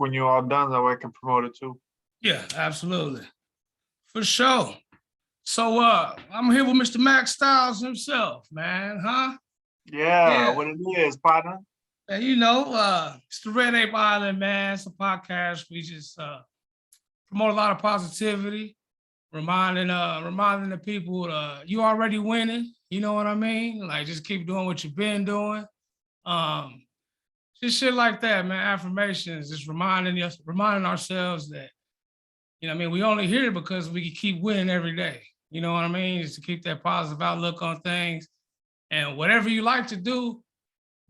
when you're all done, that way I can promote it too. Yeah, absolutely. For sure. So I'm here with Mr. Max Styles himself, man, huh? Yeah, Yeah. what it is, partner. And it's the Red Ape Island, man. It's a podcast. We just promote a lot of positivity, reminding the people you already winning. You know what I mean? Like just keep doing what you've been doing. Um, just shit like that, man. Affirmations, just reminding ourselves that, we only here because we can keep winning every day. You know what I mean? Just to keep that positive outlook on things. And whatever you like to do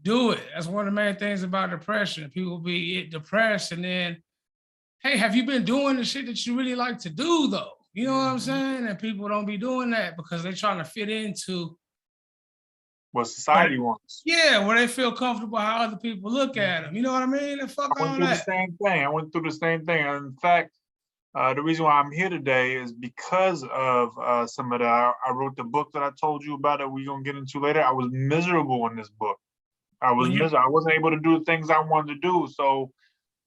it. That's one of the main things about depression. People be depressed and then, hey, have you been doing the shit that you really like to do though? You know what I'm saying? And people don't be doing that because they're trying to fit into what society wants. Yeah, where they feel comfortable how other people look at them. You know what I mean? And fuck I went all through that. the same thing. I went through the same thing. And in fact, the reason why I'm here today is because of some of that. I wrote the book that I told you about that we're gonna get into later. I was miserable in this book. I wasn't able to do the things I wanted to do. So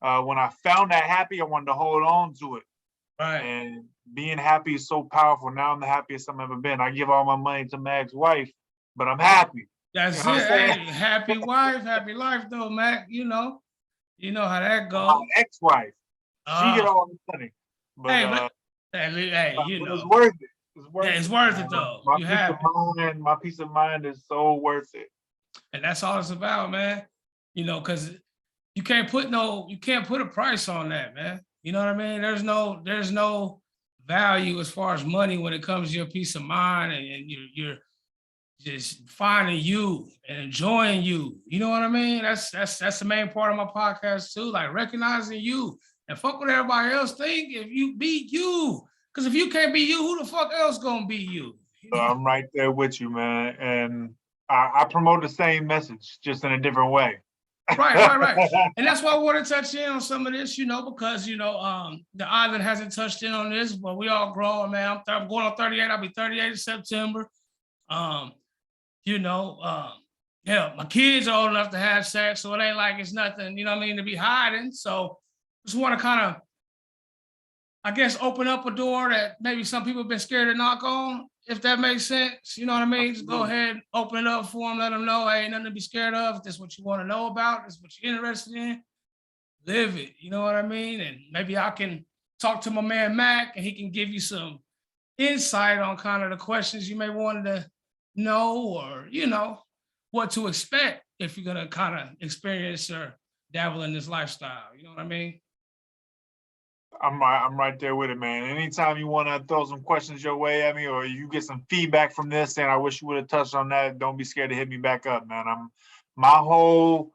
when I found that happy, I wanted to hold on to it. Right. And being happy is so powerful. Now I'm the happiest I've ever been. I give all my money to my ex-wife, but I'm happy. That's it. Hey, happy wife, happy life though, Mac. You know how that goes. My ex-wife, she get all the money. But, it's worth it. It's worth it though. My peace of mind is so worth it. And that's all it's about, man. Because you can't put a price on that, man. You know what I mean? There's no value as far as money when it comes to your peace of mind and you're just finding you and enjoying you. You know what I mean? That's the main part of my podcast too. Like recognizing you and fuck what everybody else think if you be you. Because if you can't be you, who the fuck else gonna be you? I'm right there with you, man. And I promote the same message, just in a different way. Right. And that's why I want to touch in on some of this, because, the island hasn't touched in on this, but we all growing, man. I'm going on 38. I'll be 38 in September. Yeah, my kids are old enough to have sex, so it ain't like it's nothing, to be hiding. So just want to kind of, I guess, open up a door that maybe some people have been scared to knock on, if that makes sense. You know what I mean? Just go ahead, open it up for them, let them know, hey, ain't nothing to be scared of. If this is what you want to know about, this is what you're interested in, live it. You know what I mean? And maybe I can talk to my man Mac and he can give you some insight on kind of the questions you may want to know or, what to expect if you're going to kind of experience or dabble in this lifestyle. You know what I mean? I'm right there with it, man. Anytime you want to throw some questions your way at me or you get some feedback from this and I wish you would have touched on that, don't be scared to hit me back up, man. My whole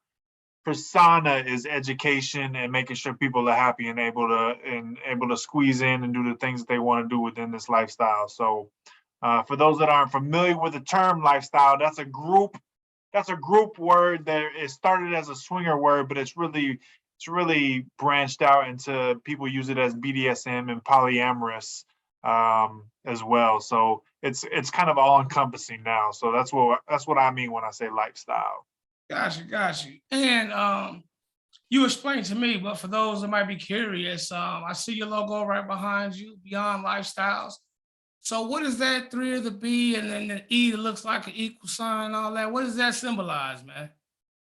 persona is education and making sure people are happy and able to squeeze in and do the things that they want to do within this lifestyle. So for those that aren't familiar with the term lifestyle, that's a group word that it started as a swinger word, but it's really branched out into people use it as BDSM and polyamorous as well. So it's kind of all encompassing now. So that's what I mean when I say lifestyle. Got you. And you explained to me, but for those that might be curious, I see your logo right behind you, Beyond Lifestyles. So what is that 3 of the B and then the E that looks like an equal sign and all that? What does that symbolize, man?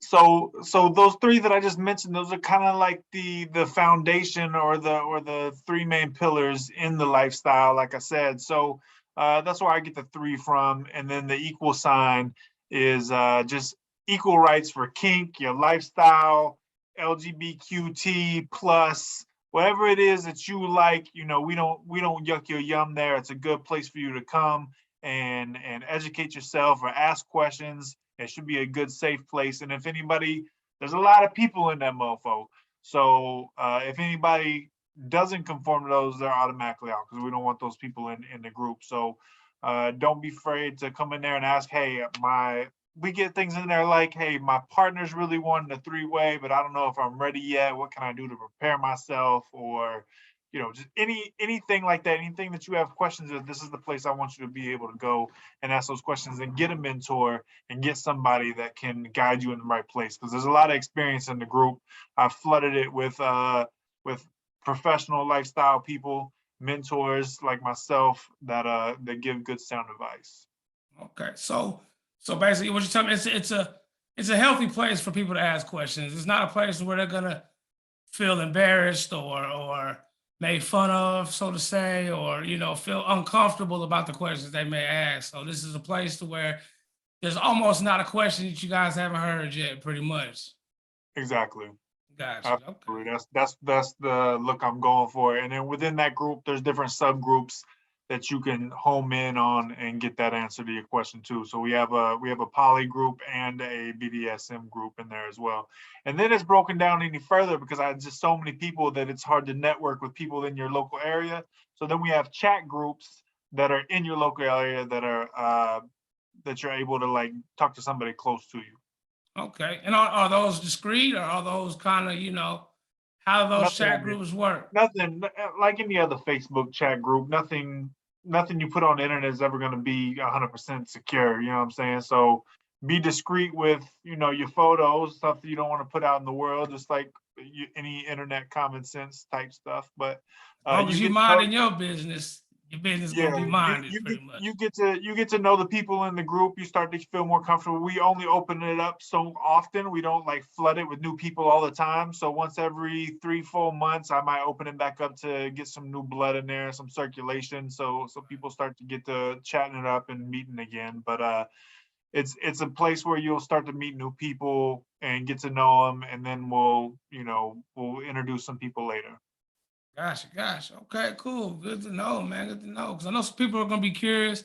So those 3 that I just mentioned, those are kind of like the foundation or the 3 main pillars in the lifestyle, like I said. So that's where I get the 3 from. And then the equal sign is just equal rights for kink, your lifestyle, LGBTQ plus, whatever it is that you like. We don't yuck your yum there. It's a good place for you to come and educate yourself or ask questions. It should be a good, safe place. And if anybody, there's a lot of people in that mofo. So if anybody doesn't conform to those, they're automatically out because we don't want those people in the group. So don't be afraid to come in there and ask, hey, we get things in there like, hey, my partner's really wanting a 3-way, but I don't know if I'm ready yet. What can I do to prepare myself? Or, just anything like that, anything that you have questions of, this is the place I want you to be able to go and ask those questions and get a mentor and get somebody that can guide you in the right place. Because there's a lot of experience in the group. I've flooded it with professional lifestyle people, mentors like myself that give good sound advice. Okay, so basically, what you're telling me, it's a healthy place for people to ask questions. It's not a place where they're gonna feel embarrassed or made fun of, so to say, or feel uncomfortable about the questions they may ask. So this is a place to where there's almost not a question that you guys haven't heard yet, pretty much. Exactly. Gotcha. Okay. Absolutely. That's the look I'm going for. And then within that group, there's different subgroups that you can home in on and get that answer to your question too. So we have a poly group and a BDSM group in there as well. And then it's broken down any further because I had just so many people that it's hard to network with people in your local area. So then we have chat groups that are in your local area that are that you're able to like talk to somebody close to you. Okay. And are those discreet or are those kind of, how do those chat Nothing, groups work? nothing like any other Facebook chat group. Nothing you put on the internet is ever going to be 100% secure. You know what I'm saying? So be discreet with your photos, stuff that you don't want to put out in the world, just like any internet common sense type stuff. But As long you as you get to know, minding your business yeah, gonna be minded pretty much. you get to know the people in the group. You start to feel more comfortable. We only open it up so often. We don't like flood it with new people all the time. So once every 3-4 months, I might open it back up to get some new blood in there, some circulation. So people start to get to chatting it up and meeting again. But it's a place where you'll start to meet new people and get to know them, and then we'll introduce some people later. Gotcha. Okay, cool. Good to know, man. Good to know. Because I know some people are gonna be curious.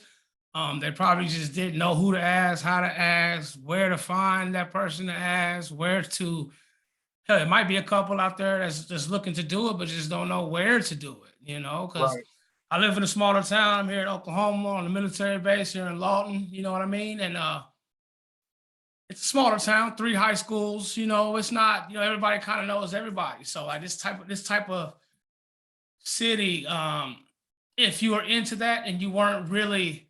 They probably just didn't know who to ask, how to ask, where to find that person to ask, where to. Hell, it might be a couple out there that's just looking to do it, but just don't know where to do it. Because Right. I live in a smaller town. I'm here in Oklahoma on a military base here in Lawton. You know what I mean? And it's a smaller town, 3 high schools. It's not. Everybody kind of knows everybody. So like this type of city, if you were into that and you weren't really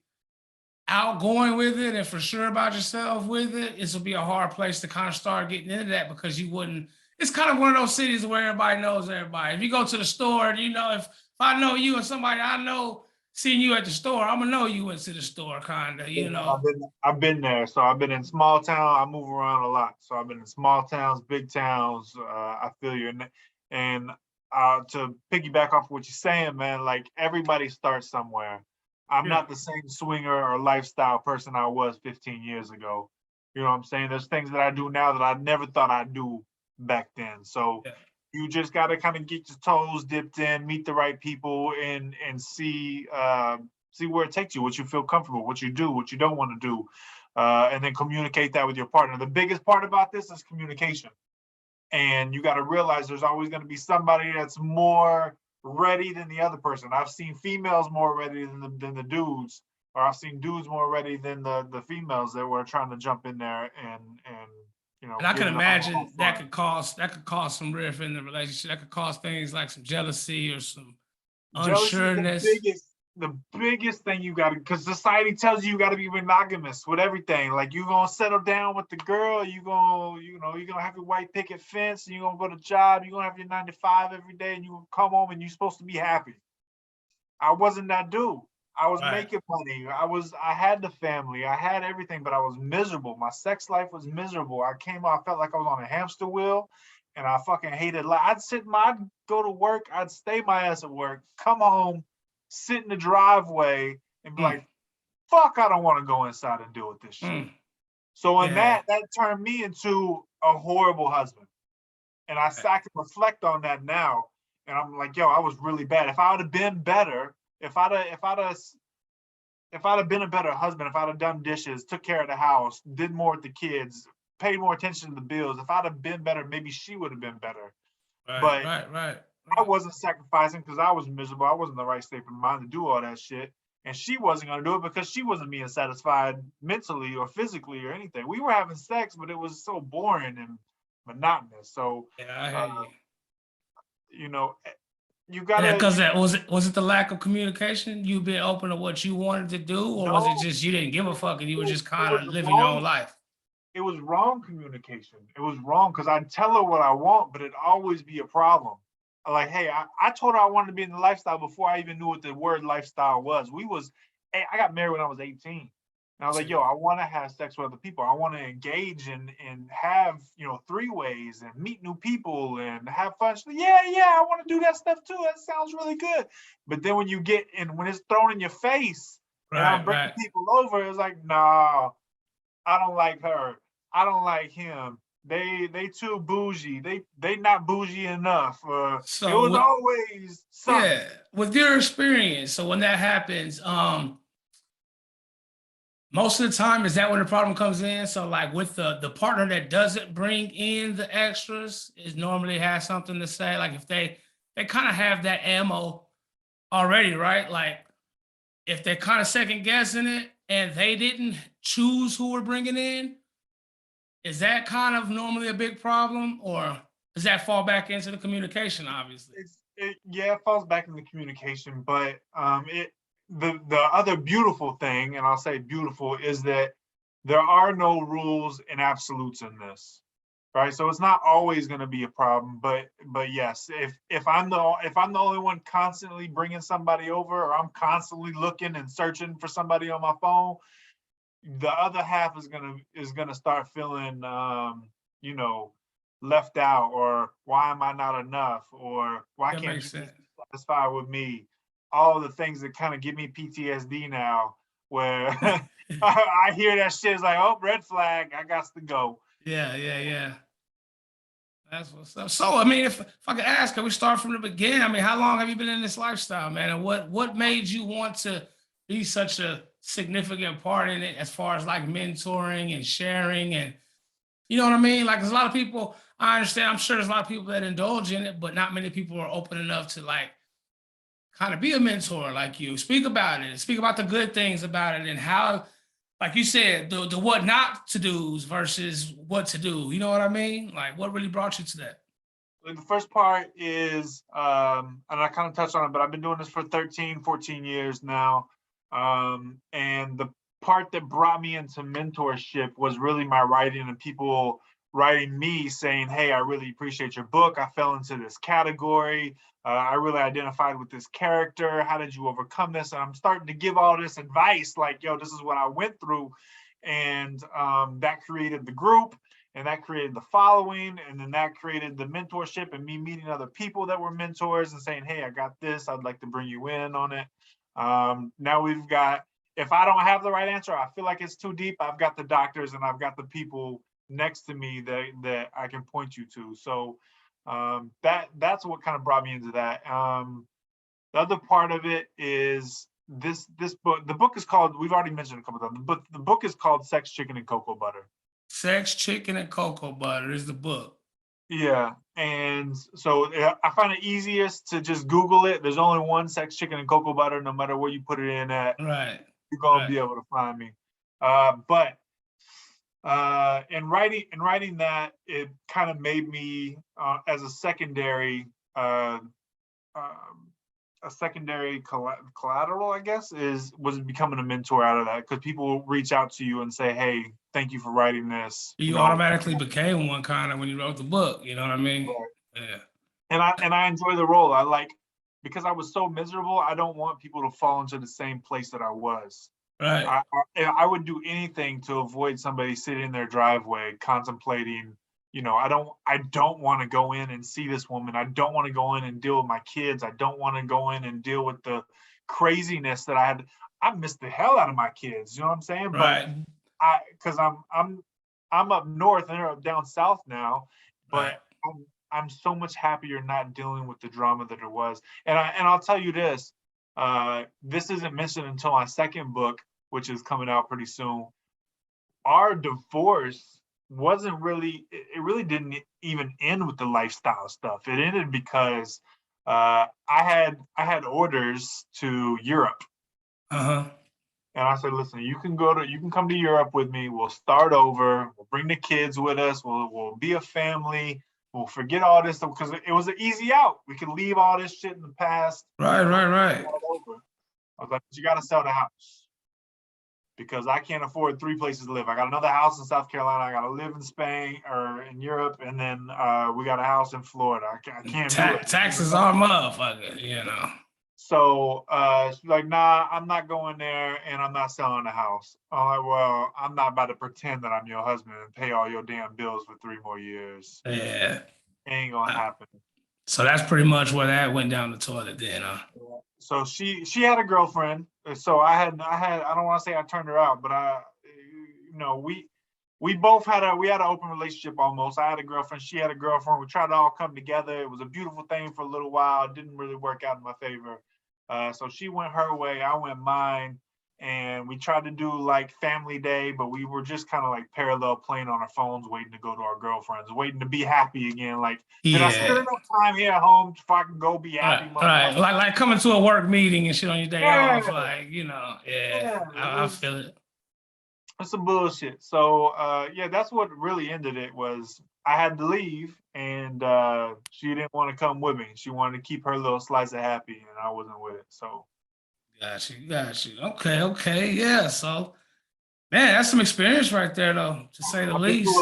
outgoing with it and for sure about yourself with it, this will be a hard place to kind of start getting into that because you wouldn't. It's kind of one of those cities where everybody knows everybody. If you go to the store, if I know you and somebody I know seeing you at the store, I'm gonna know you went to the store, kind of. I've been there. So I've been in small town. I move around a lot. So I've been in small towns, big towns. I feel you. And to piggyback off what you're saying, man, like everybody starts somewhere. I'm Yeah. not the same swinger or lifestyle person I was 15 years ago. You know what I'm saying? There's things that I do now that I never thought I'd do back then. So Yeah. you just got to kind of get your toes dipped in, meet the right people, and see where it takes you, what you feel comfortable, what you do, what you don't want to do, and then communicate that with your partner. The biggest part about this is communication, and you got to realize there's always going to be somebody that's more ready than the other person. I've seen females more ready than the dudes, or I've seen dudes more ready than the females that were trying to jump in there and And I give can it all imagine fun. that could cause some rift in the relationship. That could cause things like some jealousy or some Jealousy is unsureness. the biggest thing you got to, because society tells you got to be monogamous with everything. Like you gonna settle down with the girl, you're gonna have your white picket fence, and you're gonna go to job, you're gonna have your 9 to 5 every day, and you gonna come home and you're supposed to be happy. I wasn't that dude. I was Right. making money. I had the family. I had everything, but I was miserable. My sex life was miserable. I felt like I was on a hamster wheel, and I fucking hated life. I'd go to work, I'd stay my ass at work, come home, sit in the driveway, and be Mm, like, fuck, I don't want to go inside and deal with this shit. mm. So in Yeah. that turned me into a horrible husband. And Right. I can reflect on that now. And I'm like, yo, I was really bad. If I would have been better, if I'd have been a better husband, if I'd have done dishes, took care of the house, did more with the kids, paid more attention to the bills, if I'd have been better, maybe she would have been better. Right. But Right. Right. I Right. wasn't sacrificing because I was miserable. I wasn't in the right state of mind to do all that shit. And she wasn't going to do it because she wasn't being satisfied mentally or physically or anything. We were having sex, but it was so boring and monotonous. So, Yeah, I uh, hear you. you know, you And gotta, because that was it the lack of communication? You being open to what you wanted to do, or was it no, just you didn't give a fuck and you were just it kind was of living your own wrong. life? It was wrong communication. It was wrong because I'd tell her what I want, but it'd always be a problem. Like, hey, I told her I wanted to be in the lifestyle before I even knew what the word lifestyle was. Hey, I got married when I was 18. And I was like, yo, I want to have sex with other people. I want to engage and have, three ways and meet new people and have fun. She's like, yeah, I want to do that stuff too. That sounds really good. But then when you get in, when it's thrown in your face and I'm Right, bringing right. people over, it's like, nah, I don't like her. I don't like him. They too bougie. They not bougie enough. It So was always something. yeah, with your experience, so when that happens, most of the time, is that when the problem comes in? So like with the partner that doesn't bring in the extras, is normally has something to say. Like if they kind of have that ammo already, right? Like if they're kind of second guessing it and they didn't choose who we're bringing in, is that kind of normally a big problem, or does that fall back into the communication? Obviously, Yeah, it falls back in the communication, but the other beautiful thing, and I'll say beautiful, is that there are no rules and absolutes in this, right? So it's not always going to be a problem, but yes, if I'm the only one constantly bringing somebody over, or I'm constantly looking and searching for somebody on my phone, the other half is gonna start feeling you know left out, or why am I not enough, or why that can't makes he sense. just be satisfied with me, all the things that kind of give me PTSD now, where I hear that shit, is like, oh, red flag, I got to go. Yeah, yeah, yeah. That's what's up. So, I mean, if I could ask, can we start from the beginning? I mean, how long have you been in this lifestyle, man? And what made you want to be such a significant part in it, as far as like mentoring and sharing, and you know what I mean? Like, there's a lot of people. I understand. I'm sure there's a lot of people that indulge in it, but not many people are open enough to like kind of be a mentor like you. Speak about it. Speak about the good things about it and how, like you said, the what not to do's versus what to do. You know what I mean? Like, what really brought you to that? Like, the first part is, and I kind of touched on it, but I've been doing this for 13, 14 years now. And the part that brought me into mentorship was really my writing, and people writing me saying, hey, I really appreciate your book. I fell into this category. I really identified with this character. How did you overcome this? And I'm starting to give all this advice, like, yo, this is what I went through. And that created the group, and that created the following, and then that created the mentorship and me meeting other people that were mentors and saying, hey, I got this, I'd like to bring you in on it. Now we've got, if I don't have the right answer, I feel like it's too deep, I've got the doctors and I've got the people next to me that I can point you to. So that's what kind of brought me into that. The other part of it is this book. The book is called, we've already mentioned a couple of times, but the book is called Sex, Chicken, and Cocoa Butter. Sex, Chicken, and Cocoa Butter is the book. Yeah, and so I find it easiest to just Google it. There's only one Sex, Chicken, and Cocoa Butter. No matter where you put it in at, Right. you're gonna Right. be able to find me. But in writing that, it kind of made me as uh, um, a secondary collateral, I guess, was becoming a mentor out of that, because people reach out to you and say, hey, thank you for writing this. You automatically became one kind of when you wrote the book. You know what I mean? Yeah. And I enjoy the role. I like, because I was so miserable. I don't want people to fall into the same place that I was. Right. I would do anything to avoid somebody sitting in their driveway contemplating. I don't want to go in and see this woman. I don't want to go in and deal with my kids. I don't want to go in and deal with the craziness that I had. I missed the hell out of my kids. You know what I'm saying? But Right. because I'm up north and they're down south now, Right. but I'm so much happier not dealing with the drama that it was. And I'll tell you this, this isn't mentioned until my second book, which is coming out pretty soon. Our divorce wasn't really, it really didn't even end with the lifestyle stuff. It ended because I had orders to Europe. Uh huh. And I said, listen, you can come to Europe with me. We'll start over. We'll bring the kids with us. We'll be a family. we'll forget all this because it was an easy out. We could leave all this shit in the past. Right. All over. I was like, you got to sell the house because I can't afford 3 places to live. I got another house in South Carolina. I got to live in Spain or in Europe, and then we got a house in Florida. I can't do it. Taxes are motherfucker, you know. So she's like, nah, I'm not going there, and I'm not selling the house. I'm like, well, I'm not about to pretend that I'm your husband and pay all your damn bills for 3 more years. Yeah. Ain't gonna happen. So that's pretty much where that went down the toilet then, huh? So she had a girlfriend. So I don't want to say I turned her out, but we both had an open relationship almost. I had a girlfriend, she had a girlfriend. We tried to all come together. It was a beautiful thing for a little while. It didn't really work out in my favor. So she went her way, I went mine. And we tried to do like family day, but we were just kind of like parallel playing on our phones, waiting to go to our girlfriends, waiting to be happy again. Like, did I spend enough time here at home if I can go be happy? Right. Like coming to a work meeting and shit on your day off, like, you know, I feel it. It's some bullshit. So that's what really ended it. Was I had to leave, and she didn't want to come with me. She wanted to keep her little slice of happy, and I wasn't with it. So got you. Okay, yeah. So, man, that's some experience right there, though, to say the least.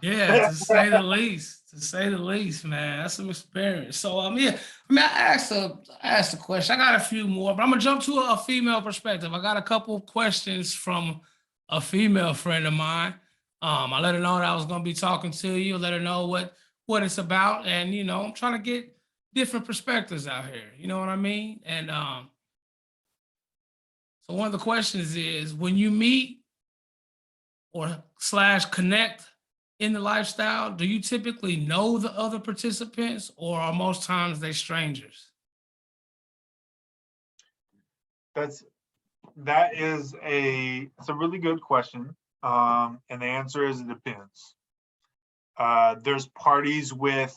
Yeah, to say the least. To say the least, man, that's some experience. So, I asked a question. I got a few more, but I'm gonna jump to a female perspective. I got a couple questions from a female friend of mine. I let her know that I was gonna be talking to you. Let her know what it's about, and I'm trying to get different perspectives out here. You know what I mean? And so one of the questions is, when you meet or / connect in the lifestyle, do you typically know the other participants, or are most times they strangers? It's a really good question. And the answer is it depends. There's parties with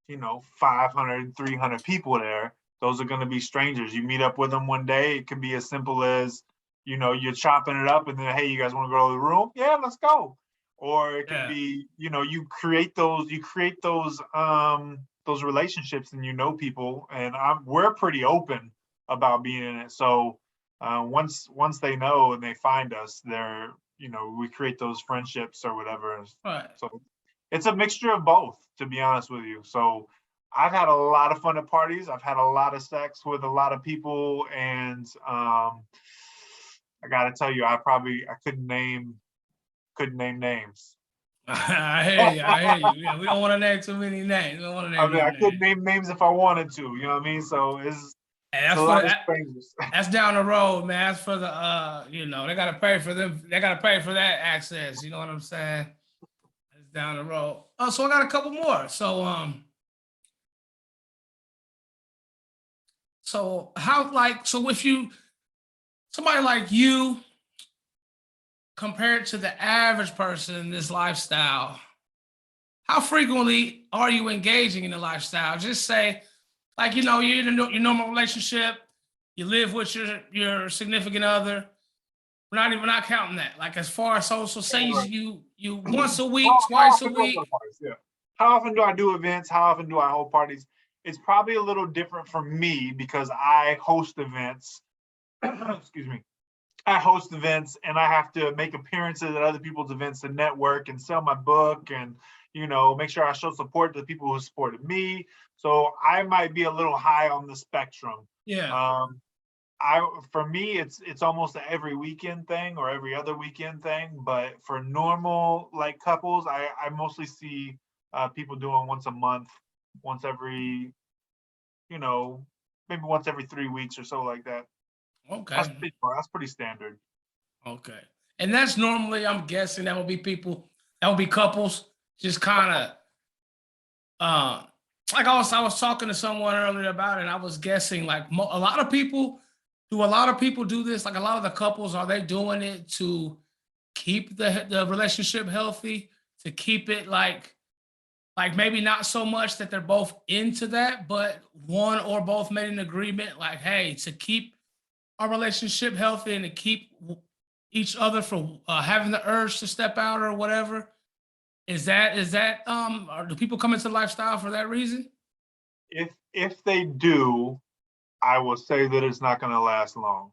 500, 300 people there. Those are going to be strangers. You meet up with them one day. It can be as simple as, you're chopping it up and then, hey, you guys want to go to the room? Yeah, let's go. Or it can be, you create those relationships and people, and we're pretty open about being in it. So once they know and they find us, they're, we create those friendships or whatever. Right. So it's a mixture of both, to be honest with you. So I've had a lot of fun at parties. I've had a lot of sex with a lot of people, and I got to tell you, I couldn't name names. I hear you. Yeah, we don't want to name too many names. I could name names if I wanted to. You know what I mean? So that's down the road, man. That's for the they gotta pay for them. They gotta pay for that access. You know what I'm saying? It's down the road. Oh, so I got a couple more. So if somebody like you, compared to the average person in this lifestyle, how frequently are you engaging in the lifestyle? Just say, like, you're in your normal relationship, you live with your significant other. We're not counting that. Like, as far as so say you once a week, twice a week. How often do I do events? How often do I hold parties? It's probably a little different for me because I host events. Excuse me. I host events and I have to make appearances at other people's events to network and sell my book and, make sure I show support to the people who supported me. So I might be a little high on the spectrum. Yeah. For me, it's almost an every weekend thing or every other weekend thing. But for normal like couples, I mostly see people doing once a month, once every, maybe once every 3 weeks or so like that. Okay. That's pretty standard. Okay. And that's normally, I'm guessing, that would be couples, just kind of, like I was talking to someone earlier about it, and I was guessing, like, a lot of people do this? Like, a lot of the couples, are they doing it to keep the relationship healthy, to keep it like maybe not so much that they're both into that, but one or both made an agreement, like, hey, to keep our relationship healthy and to keep each other from having the urge to step out or whatever, Is that or do people come into lifestyle for that reason? If they do, I will say that it's not going to last long.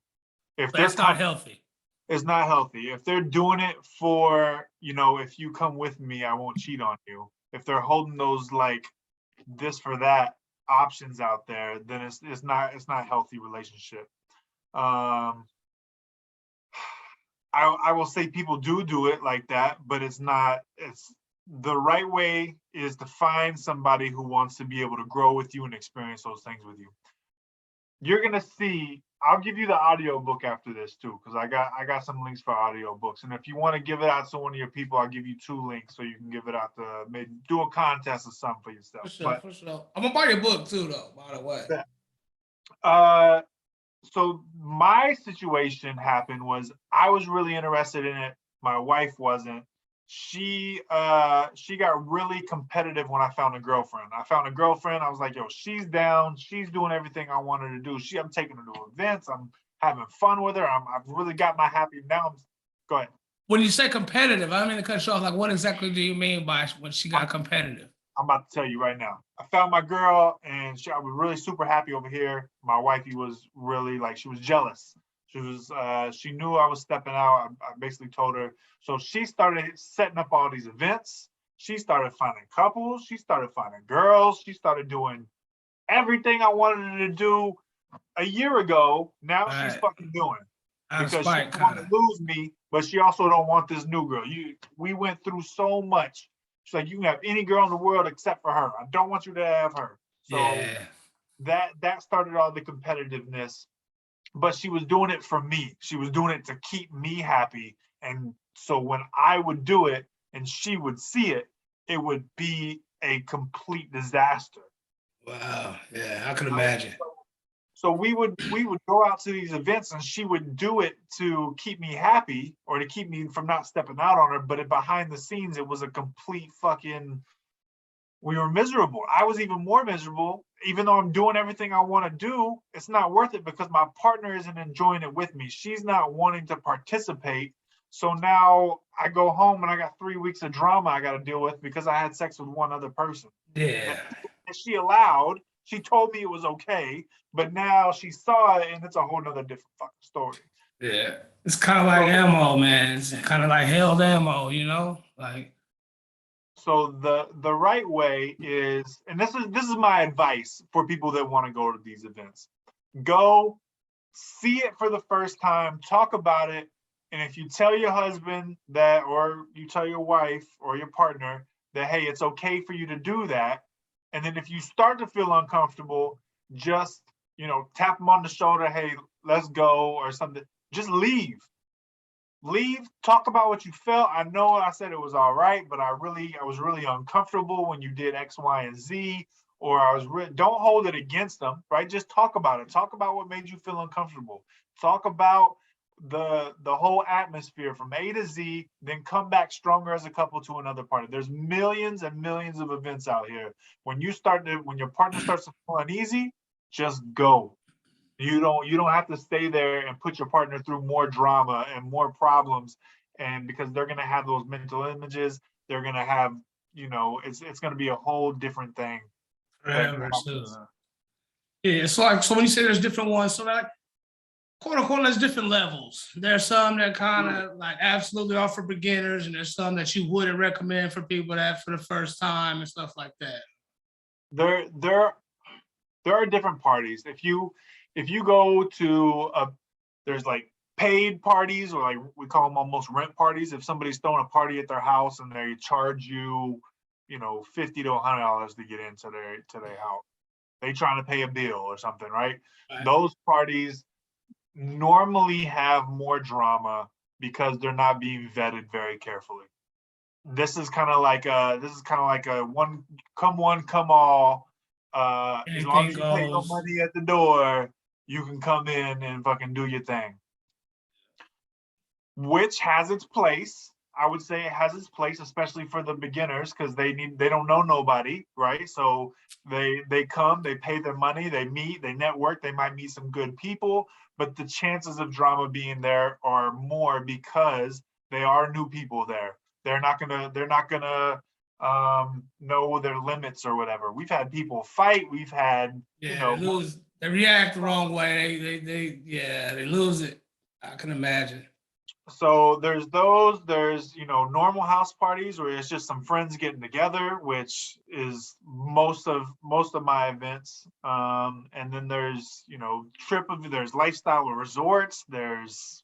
If they're That's not healthy. it's not healthy. If they're doing it for, if you come with me, I won't cheat on you. If they're holding those like this for that options out there, then it's not a healthy relationship. I will say people do it like that, but it's the right way is to find somebody who wants to be able to grow with you and experience those things with you. You're gonna see, I'll give you the audio book after this too, because I got some links for audio books. And if you want to give it out to one of your people, I'll give you 2 links so you can give it out to maybe do a contest or something for yourself. For sure. I'm gonna buy your book too, though, by the way. So my situation happened was I was really interested in it. My wife wasn't. She got really competitive when I found a girlfriend. I was like, yo, she's down. She's doing everything I want her to do. I'm taking her to events. I'm having fun with her. I've really got my happy now. Go ahead. When you say competitive, I don't mean to cut you off. Like, what exactly do you mean by when she got competitive? I'm about to tell you right now. I found my girl, and I was really super happy over here. My wifey was really she was jealous. She knew I was stepping out. I basically told her. So she started setting up all these events. She started finding couples. She started finding girls. She started doing everything I wanted her to do a year ago. Now she's fucking doing. Because she don't want to lose me, but she also don't want this new girl. We went through so much. She's like, you can have any girl in the world except for her. I don't want you to have her. So that started all the competitiveness. But she was doing it for me. She was doing it to keep me happy. And so when I would do it and she would see it, it would be a complete disaster. Wow. Yeah, I can imagine. So we would go out to these events and she would do it to keep me happy or to keep me from not stepping out on her. But behind the scenes, it was a complete fucking, we were miserable. I was even more miserable. Even though I'm doing everything I want to do, it's not worth it because my partner isn't enjoying it with me. She's not wanting to participate. So now I go home and I got 3 weeks of drama I got to deal with because I had sex with one other person. Yeah. And she allowed, she told me it was okay, but now she saw it and it's a whole nother different fucking story. Yeah. It's kind of like ammo, man. It's kind of like held ammo, like. So the right way is, and this is my advice for people that want to go to these events. Go see it for the first time, talk about it, and if you tell your husband that, or you tell your wife or your partner that, hey, it's okay for you to do that, and then if you start to feel uncomfortable, just tap them on the shoulder, hey, let's go, or something. Just leave, talk about what you felt. I know I said it was all right, but I was really uncomfortable when you did X, Y, and Z, or don't hold it against them, right? Just talk about it. Talk about what made you feel uncomfortable. Talk about the whole atmosphere from A to Z, then come back stronger as a couple to another party. There's millions and millions of events out here. When your partner starts to feel uneasy, just go. You don't have to stay there and put your partner through more drama and more problems, and because they're gonna have those mental images, they're gonna have, it's gonna be a whole different thing. Yeah, it's like, so when you say there's different ones, so like quote unquote, there's different levels. There's some that kind of like absolutely are for beginners, and there's some that you wouldn't recommend for people that for the first time and stuff like that. There are different parties. If you go to there's like paid parties, or like we call them almost rent parties. If somebody's throwing a party at their house and they charge you, $50 to $100 to get into their house, they trying to pay a bill or something, right? Those parties normally have more drama because they're not being vetted very carefully. This is kind of like a one come all. As long as you pay no money at the door, you can come in and fucking do your thing. Which has its place. I would say it has its place, especially for the beginners, because they don't know nobody, right? So they come, they pay their money, they meet, they network, they might meet some good people, but the chances of drama being there are more because they are new people there. They're not gonna know their limits or whatever. We've had people fight. We've had, Yeah, they lose. They react the wrong way. They lose it. I can imagine. So there's those. There's normal house parties where it's just some friends getting together, which is most of my events. And then there's there's lifestyle resorts. There's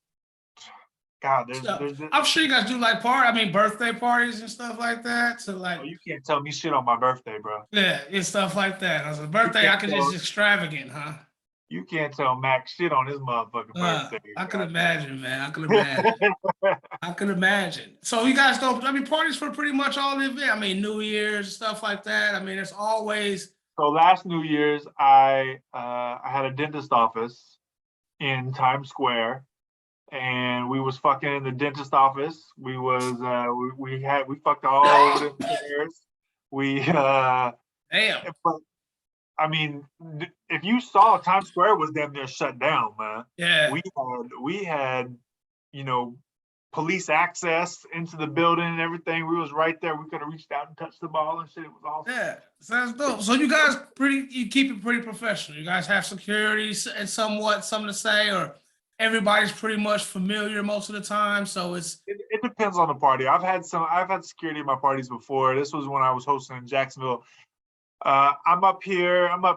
God, So there's I'm sure you guys do like birthday parties and stuff like that. So oh, like, you can't tell me shit on my birthday, bro. yeah, it's stuff like that. As a You birthday, can't I could tell just extravagant, huh? you can't tell Max shit on his motherfucking birthday. I can Goddamn. imagine, man. I can imagine. I can imagine. So you guys don't. I mean, parties for pretty much all the event. I mean, New Year's stuff like that. I mean, it's always. So last New Year's, I had a dentist office in Times Square, and we was fucking in the dentist office. We fucked all over the chairs. We Damn. but I mean, if you saw Times Square was damn near shut down, man. Yeah. We had you know police access into the building and everything. We was right there. We could have reached out and touched the ball and shit. It was awesome. Yeah, sounds dope. So you guys you keep it pretty professional. You guys have security and something to say, or everybody's pretty much familiar most of the time. So it depends on the party. I've had security at my parties before. This was when I was hosting in Jacksonville. I'm up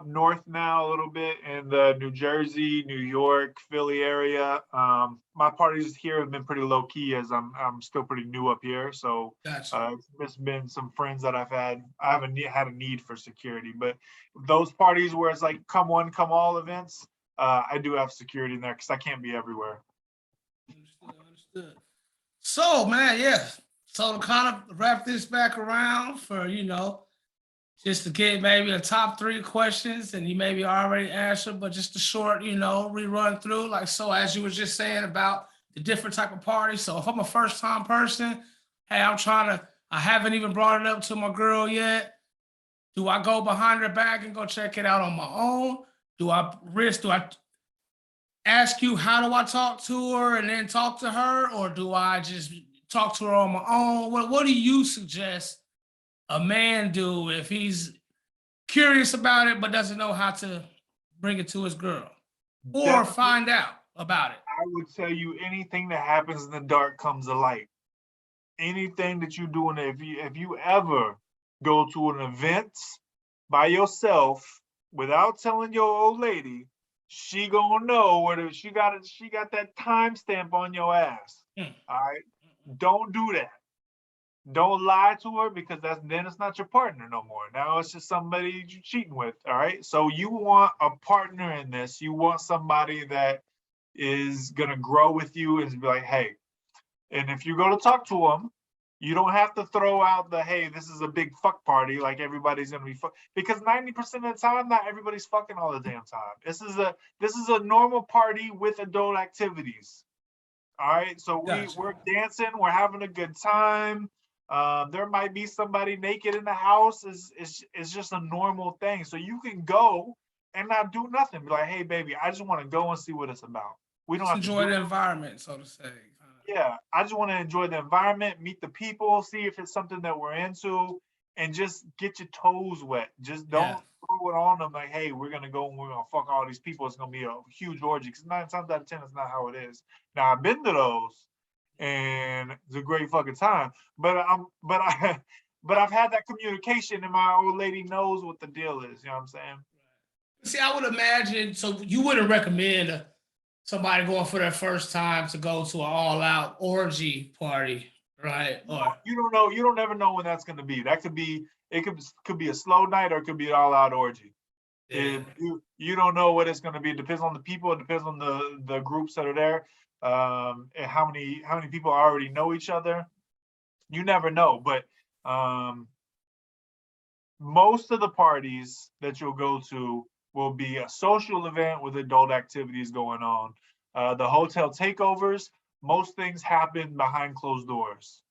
north now a little bit in the New Jersey, New York, Philly area. My parties here have been pretty low key as I'm still pretty new up here. So gotcha. it's been some friends that I haven't had a need for security, but those parties where it's like come one, come all events, I do have security in there because I can't be everywhere. Understood. So man, yeah. So to kind of wrap this back around for just to get maybe a top 3 questions, and you maybe already answered, but just a short, rerun through. Like, so as you were just saying about the different type of parties. So if I'm a first time person, hey, I haven't even brought it up to my girl yet. Do I go behind her back and go check it out on my own? Do I ask you, how do I talk to her and then talk to her? Or do I just talk to her on my own? What do you suggest a man do if he's curious about it but doesn't know how to bring it to his girl or Definitely, find out about it? I would tell you anything that happens in the dark comes to light. Anything that you do, and if you ever go to an event by yourself without telling your old lady, she gonna know whether she got that timestamp on your ass. Hmm. All right, don't do that. Don't lie to her because then it's not your partner no more. Now it's just somebody you're cheating with. All right. So you want a partner in this. You want somebody that is gonna grow with you and be like, hey. And if you go to talk to them, you don't have to throw out the hey, this is a big fuck party, like everybody's gonna be fuck, because 90% of the time, not everybody's fucking all the damn time. This is a normal party with adult activities. All right. So Gotcha. we're dancing, we're having a good time. There might be somebody naked in the house. Is just a normal thing. So you can go and not do nothing. Be like, hey, baby, I just want to go and see what it's about. We don't Just have to enjoy do the it. environment, so to say. Yeah, I just want to enjoy the environment, meet the people, see if it's something that we're into, and just get your toes wet. Just don't Yeah. throw it on them like, hey, we're gonna go and we're gonna fuck all these people. It's gonna be a huge orgy. Because 9 times out of 10, it's not how it is. Now I've been to those, and it's a great fucking time. But I've had that communication, and my old lady knows what the deal is. You know what I'm saying? See, I would imagine. So you wouldn't recommend somebody going for their first time to go to an all-out orgy party, right? Or You don't know. You don't ever know when that's going to be. That could be. It could be a slow night or it could be an all-out orgy. yeah, You don't know what it's going to be. It depends on the people. It depends on the groups that are there, and how many people already know each other. You never know. But most of the parties that you'll go to will be a social event with adult activities going on. The hotel takeovers, most things happen behind closed doors.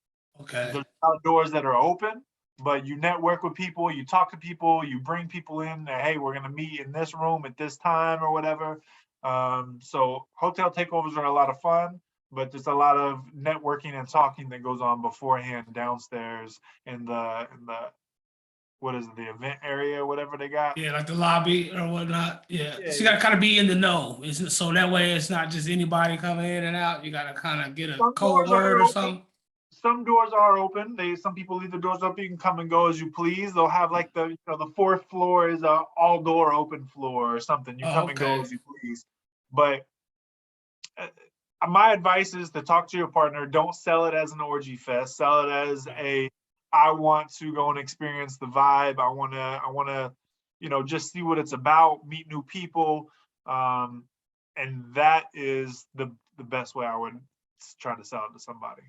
okay, There's a lot of doors that are open, but you network with people, you talk to people, you bring people in that, hey, we're going to meet in this room at this time or whatever. So hotel takeovers are a lot of fun. but there's a lot of networking and talking that goes on beforehand downstairs in the what is it, the event area, whatever they got. Yeah, like the lobby or whatnot. Yeah. Yeah, So you gotta kind of be in the know. So that way it's not just anybody coming in and out. You gotta kind of get a some code doors word are or open. something. Some doors are open. Some people leave the doors open. You can come and go as you please. They'll have like the fourth floor is a all door open floor or something. You Oh, come and go okay. as you please. But my advice is to talk to your partner. Don't sell it as an orgy fest. Sell it as I want to go and experience the vibe. I want to, just see what it's about, meet new people. And that is the best way I would try to sell it to somebody.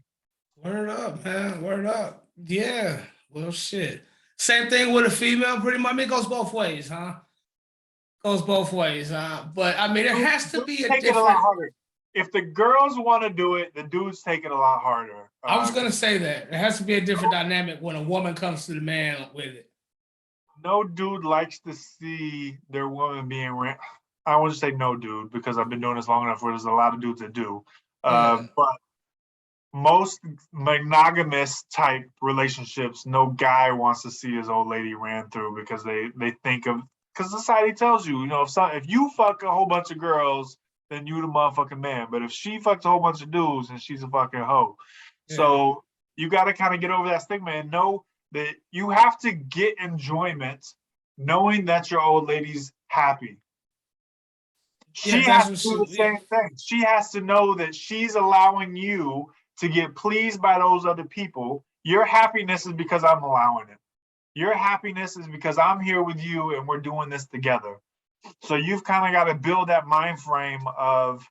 Word up, man. Word up. Yeah. Well, shit. Same thing with a female, pretty much. I mean, it goes both ways, huh? Goes both ways, huh? But I mean, there has to be a Take it a lot different. harder. If the girls want to do it, the dudes take it a lot harder. I was gonna say that there has to be a different dynamic when a woman comes to the man with it. No dude likes to see their woman being I want to say no dude because I've been doing this long enough where there's a lot of dudes that do. Yeah. But most monogamous type relationships, no guy wants to see his old lady ran through because they think of, because society tells you, if you fuck a whole bunch of girls, then you the motherfucking man. But if she fucks a whole bunch of dudes, then she's a fucking hoe. Yeah. So you got to kind of get over that stigma and know that you have to get enjoyment knowing that your old lady's happy. She has to do the same thing. She has to know that she's allowing you to get pleased by those other people. Your happiness is because I'm allowing it. Your happiness is because I'm here with you and we're doing this together. So you've kind of got to build that mind frame of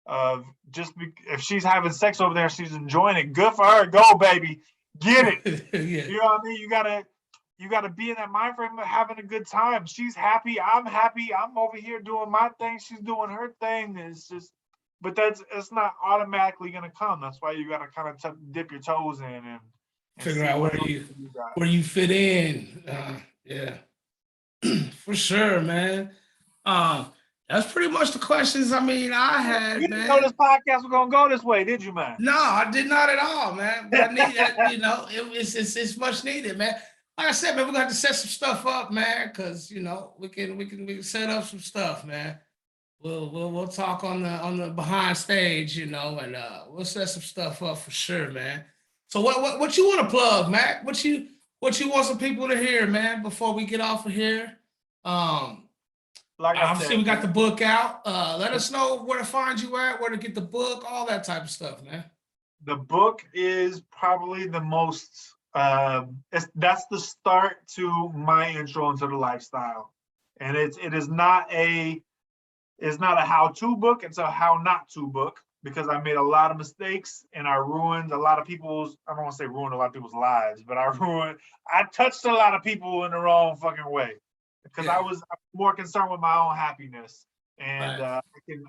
if she's having sex over there, she's enjoying it. Good for her. Go, baby. Get it. Yeah. You know what I mean? You gotta be in that mind frame of having a good time. She's happy. I'm happy. I'm over here doing my thing. She's doing her thing. It's just, but it's not automatically gonna come. That's why you gotta kind of dip your toes in and figure out where you fit in. Yeah, for sure, man. That's pretty much the questions. I mean, I had. You didn't know this podcast was gonna go this way, did you, man? No, I did not at all, man. But I need that. It's much needed, man. Like I said, man, we're gonna have to set some stuff up, man, because we can set up some stuff, man. We'll talk on the behind stage, and we'll set some stuff up for sure, man. So what you want to plug, Mac? What you want some people to hear, man, before we get off of here? Like obviously, we got the book out. Let us know where to find you at, where to get the book, all that type of stuff, man. The book is probably the most. That's the start to my intro into the lifestyle, and it is not a how-to book. It's a how not to book because I made a lot of mistakes and I ruined a lot of people's. I don't want to say ruined a lot of people's lives, but I touched a lot of people in the wrong fucking way because I was more concerned with my own happiness. And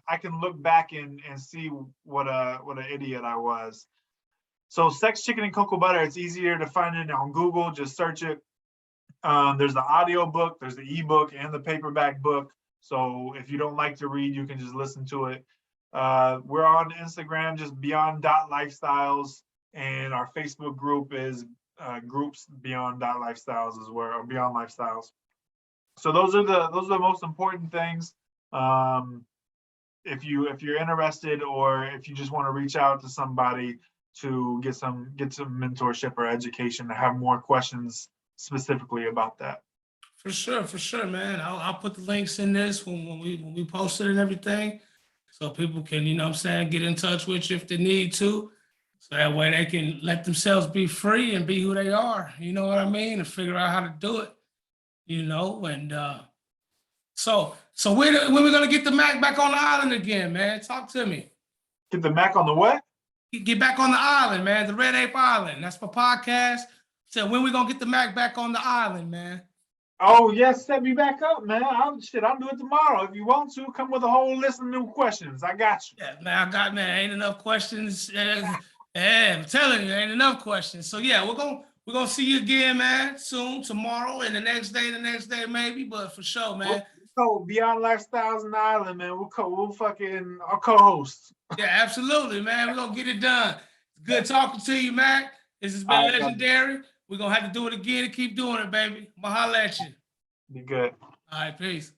I can look back and see what an idiot I was. So Sex, Chicken, and Cocoa Butter, it's easier to find it on Google. Just search it. There's the audio book, there's the ebook, and the paperback book. So if you don't like to read, you can just listen to it. We're on Instagram, just beyond.lifestyles, and our Facebook group is groups beyond.lifestyles as well, or beyond lifestyles. So those are the most important things. If you're interested, or if you just want to reach out to somebody to get some mentorship or education to have more questions specifically about that. For sure, man. I'll put the links in this when we post it and everything, so people can, get in touch with you if they need to. So that way they can let themselves be free and be who they are. You know what I mean? And figure out how to do it. And so when we're gonna get the Mac back on the island again, man? Talk to me. Get the Mac on the what? Get back on the island, man. The Red Ape Island. That's my podcast. So when we gonna get the Mac back on the island, man? Oh yes, set me back up, man. I'll do it tomorrow. If you want to, come with a whole list of new questions. I got you. Yeah, man. Ain't enough questions. I'm telling you, ain't enough questions. So yeah, we're gonna see you again, man, soon, tomorrow, and the next day maybe. But for sure, man. Oh, Beyond Lifestyles and Island, man. We'll fucking our co-hosts. Yeah, absolutely, man. We're gonna get it done. Good talking to you, Mac. This has been All right, legendary. We're gonna have to do it again and keep doing it, baby. I'm gonna holla at you. be good. All right, peace.